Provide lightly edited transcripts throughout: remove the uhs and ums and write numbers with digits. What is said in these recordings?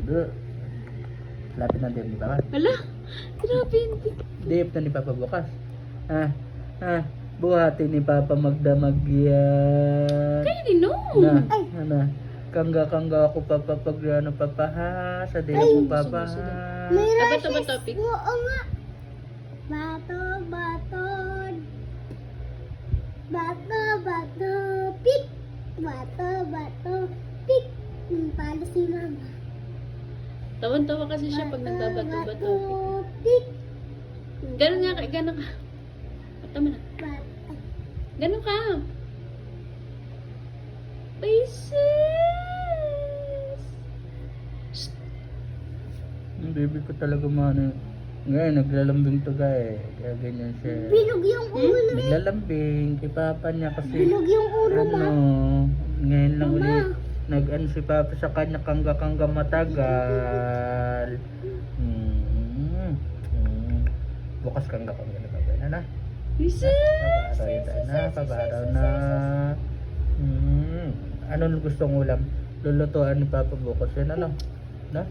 Lapit ng dip ni Papa. Hala, grabe hindi. Dip na ni Papa bukas. Buhati ni Papa magdamag yan. Kayo din no. Na, kangga ako Papa pag ano Papa ha. Sa dip mo Papa ha. Bato ba topic? Oo nga. Bato, bato. Bato, bato, pik. Bato, bato, pik. Palo si Mama. Tawan-tawa kasi siya pag nagbabato-bato. Pik. Ganun nga, ganun ka. Tama na. Bato. Ganun ka. Princess! Yung baby ko talaga mano. Ngayon naglalambing to guys. Kaya ganyan siya. Bilog yung ulo. Naglalambing kay Papa niya kasi Bilog yung ulo ba? ngayon lang Mama. ulit nag-ano si Papa sa kanya kangga matagal. Bukas kangga na Papa na. Princess! Pabaraw na. Ano gustong ulam? Lulutuan ni Papa bukas yan ano? Na?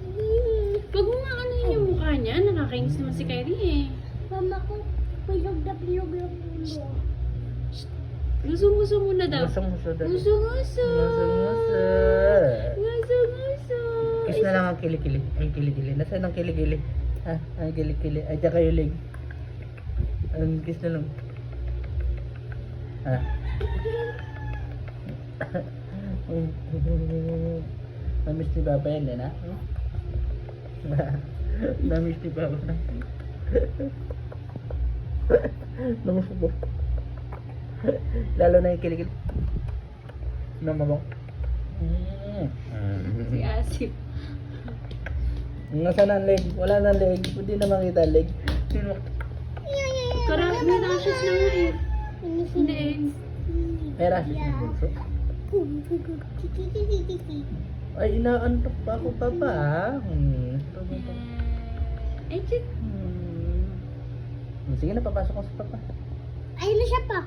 Huwag mo nga ano yung mukha niya. Nakakainis naman si Kyrie eh. Mama ko, bilog na bilog yung ulo. Gusto muna daw. Gusto daw. Gusto. Kiss na lang ang kilikili. Ay, kilikili. Nasaan ang kilikili? Ha? Ay, kilikili. Ay, diyan kayo lig. Ang kiss na lang. Ha? Namiss ni Papa yan din, ha? Namiss ni Papa na. Namiss mo. Lalo na yung kilikili. Namabong. Si Asip. Nasaan ang leg? Wala na leg. Hindi na makita ang leg. Sino? Parang may rashes lang nga eh. Hindi eh. Pera. Ay, inaantok pa ako Papa. Ay, cute. Sige na, papasok ko sa Papa. Ayun na siya pa.